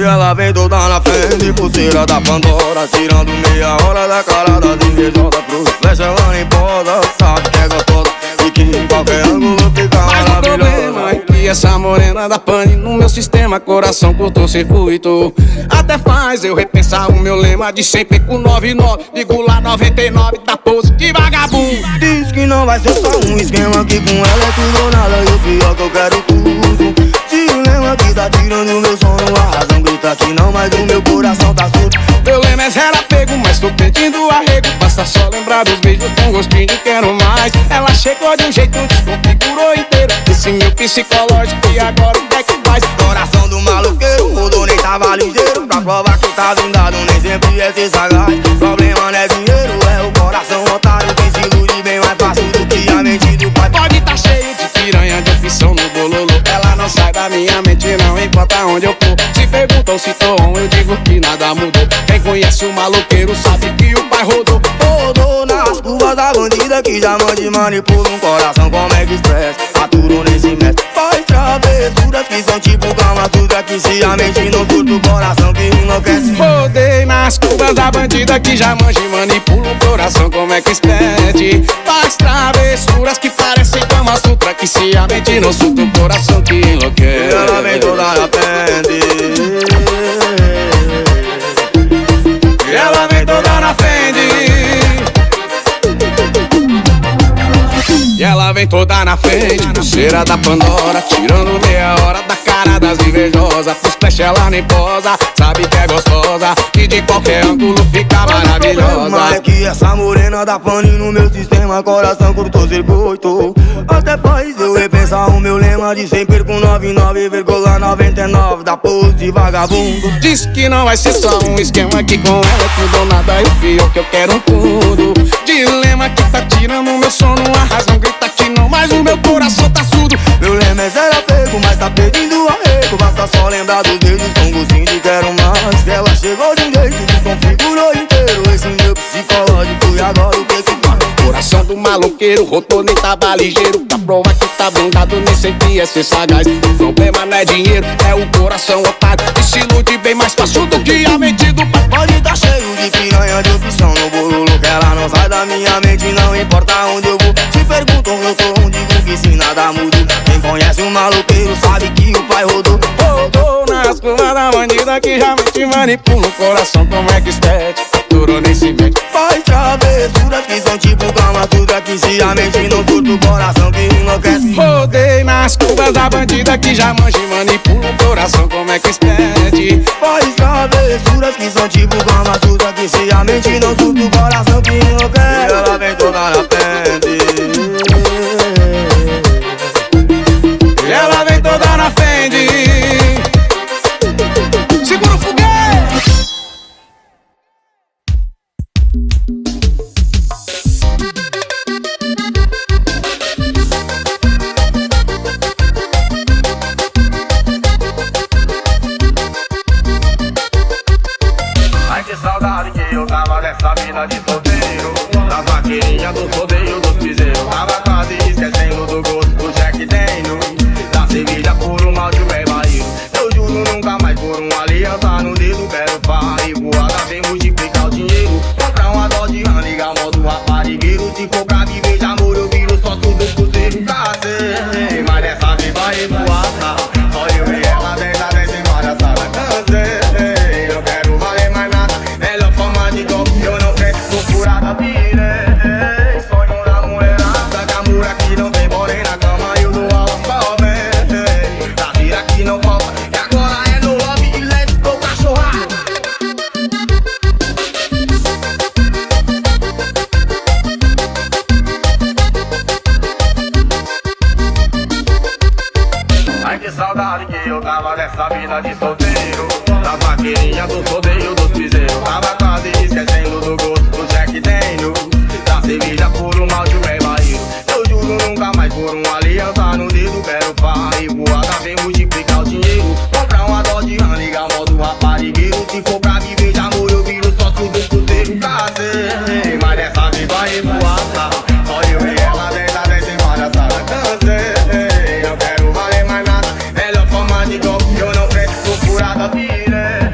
ela vem toda na frente, pulseira da Pandora, tirando meia hora da cara das invejosas. Pro flecha ela nem posa, sabe que é gostosa e que em qualquer ângulo fica mas maravilhosa. o problema é que essa morena da pane no meu sistema, coração curto-circuito. Até faz eu repensar o meu lema de sempre com 99, ligo lá 99, tá pose de vagabundo. Diz que não vai ser só um esquema, que com ela é tudo ou nada, e o pior que eu quero tudo. Dilema que tá tirando meu sono, a razão grita que não, mas o meu coração tá surdo. Meu lema é zero apego, mas tô pedindo arrego. Basta só lembrar dos beijos com gostinho de quero mais. Ela chegou de um jeito, desconfigurou inteiro esse meu psicológico, e agora o que é que faz? Coração do maloqueiro, mudou, nem tava ligeiro. Pra provar que tá blindado, nem sempre é ser sagaz. Problema não é dinheiro, é o coração otário, que se ilude bem mais fácil do que a mente do pai. Pode tá cheio de piranha, de opção no bololô. Ela não sai da minha mente, não importa onde eu for. Se perguntam se tô on, eu digo que nada mudou. Quem conhece o maloqueiro sabe que o pai rodou. Rodou nas curvas da bandida, que já mande manipula um coração como é que expressa. Aturo nem se mete, faz travessuras que são tipo Kama Sutra, que se a mente não surta o coração que enlouquece. Rodei nas curvas da bandida, que já manja e manipula o coração como é que expede. Faz travessuras que parecem Kama Sutra, que se a mente não surta o coração que enlouquece. Ela vem toda na frente, ela vem toda na frente, e ela vem toda na frente, pulseira da Pandora, tirando meia hora da cara das invejosas. Pros flash ela nem posa, sabe que é gostosa e de qualquer ângulo fica maravilhosa. Mas é que essa morena da pane no meu sistema, coração curto-circuito. Até faz eu repensar o meu lema de sempre com 99,99 da pose de vagabundo. Diz que não vai ser só um esquema, que com ela é tudo ou nada, e o pior que eu quero tudo. Dilema que tá tirando meu sono, a razão grita que não, mas o meu coração tá surdo. Meu lema é zero apego, mas tá pedindo arrego. Basta só lembrar dos dedos com gostinho de quero mais. Que ela chegou de um jeito, desconfigurou inteiro esse meu psicológico, e agora o que que faz? Coração do maloqueiro, rodou nem tava ligeiro. Pra provar que tá blindado, nem sempre é ser sagaz. O problema não é dinheiro, é o coração otário, que se ilude bem mais fácil do que a mente do pai. Pode tá cheio de piranha, de opção no bololo, que ela não sai da minha mente, não importa onde eu vou. Se perguntam eu sou um, digo que se nada mudou. Quem conhece o maloqueiro sabe que o pai rodou. Rodou nas curvas da bandida, que já te manipula o coração como é que expede. Durou nem se mete, faz travessuras que são tipo Kama Sutra, que se a mente não surta o coração que enlouquece. rodei nas curvas da bandida, que já manja e manipula o coração como é que expede. Faz travessuras que são tipo Kama Sutra, que se a mente não surta o coração que enlouquece. E ela vem toda na frente, e ela vem toda na frente. Segura o foguete. ai que saudade que eu tava dessa vida de solteiro, das maquininhas dos rodeios dos piseiros. Tava quase esquecendo do gosto do Jack Daniels, da cerveja por um malte bem barril. Eu juro nunca mais por uma aliança no dedo. Quero farra e voada, vem multiplicar o dinheiro. Comprar uma dose de rã, ligar modo raparigueiro. Se for pra viver de amor eu viro sócio do cruzeiro. Cansei, mas dessa vez vai voar. Só eu e ela 10 a 10 embaraçada. Cansei, não quero valer mais nada. Melhor forma de golpe, eu não quero procurada. Virei sonho da mulherada, que amor aqui não tem, porém na cama eu dou aula só bem. Da vida que não falta, e agora é no lobby e let's go cachorrada. Ai que saudade que eu tava dessa vida de solteiro, das maquininhas dos rodeios dos piseiros. Tava quase esquecendo do gosto do Jack Daniels, da cerveja por um malte bem barril. Eu juro nunca mais por uma aliança no dedo. Quero farra e voada, vem multiplicar o dinheiro. Comprar uma dose de rã, ligar modo raparigueiro. Se for pra viver de amor eu viro sócio do cruzeiro. Cansei, mas dessa vez vai voar. Só eu e ela 10 a 10 embaraçada. Cansei, não quero valer mais nada. Melhor forma de golpe, eu não quero procurada. Virei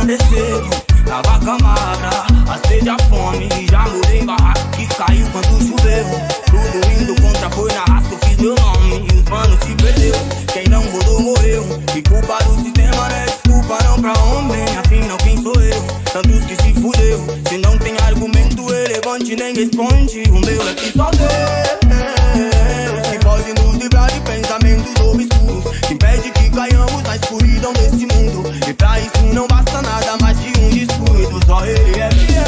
permanecer na vaca magra, a sede, a fome. Já morei em barraco que caiu quando choveu. Tudo indo contra, foi na raça, eu fiz meu nome e os manos se perdeu. Quem não rodou morreu, e culpa do sistema não é desculpa não pra homem. Afinal quem sou eu? Tantos que se fudeu. Se não tem argumento relevante nem responde, o meu é que só Deus que pode nos livrar de pensamentos obscuros, que impede que caiamos na escuridão desse mundo. E pra isso não basta nada mais que um descuido, só ele é fiel.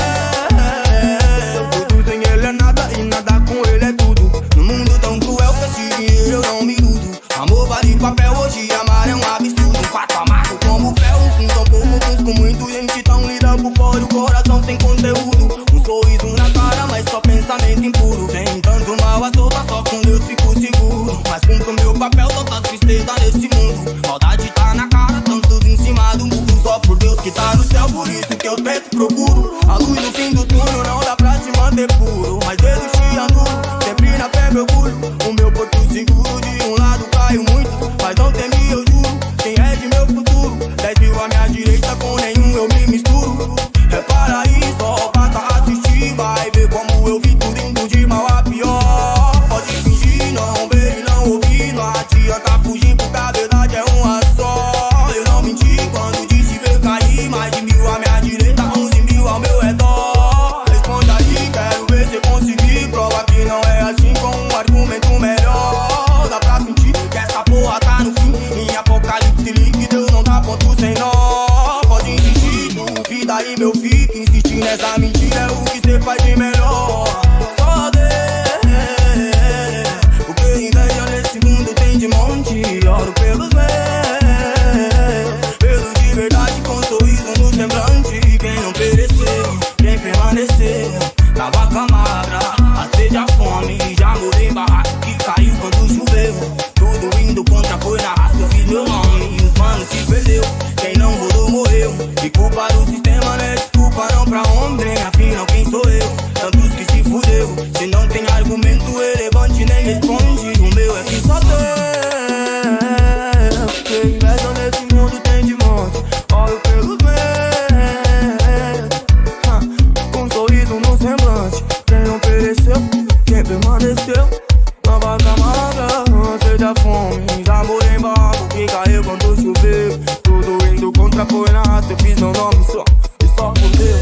Tudo sem ele é nada e nada com ele é tudo. No mundo tão cruel que esse dinheiro eu não me iludo. Amor vale papel, hoje amar é um absurdo. Um fato amargo como fel, um fim tão pouco, uns com muito gente tão lida por fora, o coração sem conteúdo. Um sorriso na cara, mas só pensamento impuro. Tem tanto mal à solta, só com Deus fico seguro. Mas cumpro meu papel, tanta tristeza nesse mundo. Maldade tá na cara, tantos em cima do muro. Só por Deus que tá no céu, por isso que eu tento procuro a luz no fim do túnel, não dá pra se manter puro. Mas desistir ando, sempre na fé meu orgulho. O meu porto seguro, de um lado caiu muito, mas não temi, eu juro. Quem é de meu futuro? 10 mil à minha direita, com nenhum eu me misturo. Repara aí, só basta assistir, vai ver como eu vi tudo indo de mal a pior. Pode fingir, não ver e não ouvir, não adianta fugir porque a verdade é uma só. Eu não menti quando disse ver cair, mais de 1000 à minha direita, 11 mil ao meu redor. Responda aí, quero ver se conseguir, prova que não é assim com um argumento melhor. Dá pra sentir que essa porra tá no fim, em apocalipse líquido não dá ponto sem nó. Pode insistir, duvida aí meu filho, insistir nessa mentira é o que cê faz de melhor. Só Deus, porque inveja nesse mundo tem de monte. Oro pelos meus, pelos de verdade com sorriso no semblante. Quem não pereceu, quem permaneceu na vaca magra, a sede, a fome. Já morei em barraco que caiu quando choveu. Tudo indo contra, foi na raça, eu fiz meu nome e os manos se perdeu. Quem não rodou morreu, e culpa do sistema não é desculpa não pra homem. Afinal quem sou eu? Tantos que se fudeu. Se não tem argumento relevante nem responde, o meu é que só Deus. Que inveja nesse mundo tem de monte. Olho pelos meus, com um sorriso no semblante. Quem não pereceu, quem permaneceu na vaca magra, sede, a fome. Já morei em barraco que caiu quando choveu. Tudo indo contra, foi na raça, eu fiz meu nome só, e só por Deus.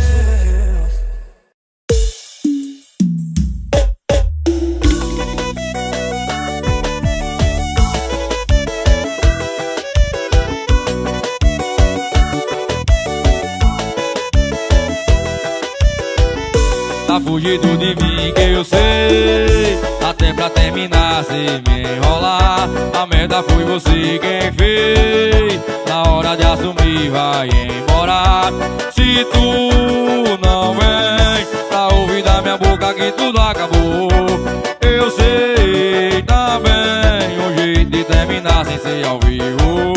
Tá fugindo de mim que eu sei, até pra terminar sem me enrolar. A merda foi você quem fez, na hora de assumir vai embora. Se tu não vem pra ouvir da minha boca que tudo acabou, eu sei também um jeito de terminar sem ser ao vivo.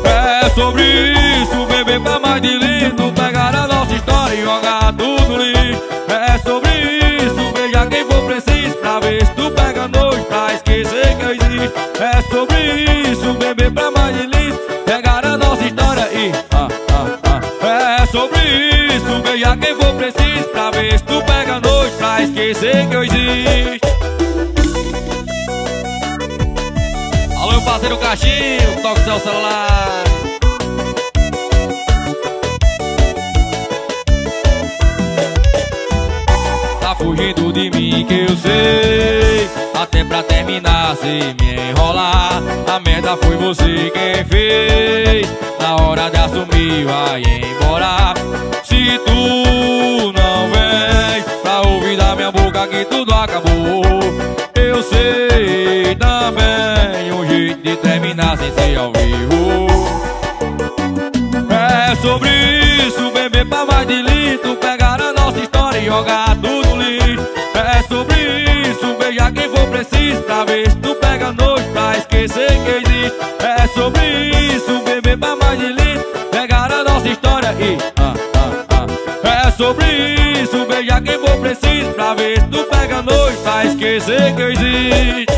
É sobre isso, beber pra mais de litro, pegar a nossa história e jogar tudo no lixo. É sobre isso, beija quem for preciso, pra ver se tu pega nojo, pra esquecer que eu existo. É sobre isso, beber pra mais de litro, pegar a nossa história e É sobre isso, beija quem for preciso, pra ver se tu pega nojo, pra esquecer que eu existo. Alô, meu parceiro Caixinho, toca o seu celular. Tá fugindo de mim que eu sei, até pra terminar sem me enrolar. A merda foi você quem fez, na hora de assumir vai embora. Se tu não vem pra ouvir da minha boca que tudo acabou, eu sei também um jeito de terminar sem ser ao vivo. É sobre isso, beber pra mais de litro, pegar a nossa história e jogar tudo no lixo. É sobre isso, beijar quem for preciso, pra ver se tu pega nojo, pra esquecer que existe. É sobre isso, beber pra mais de litro, pegar a nossa história e É sobre isso, beijar quem for preciso, pra ver se tu pega nojo, pra esquecer que existe.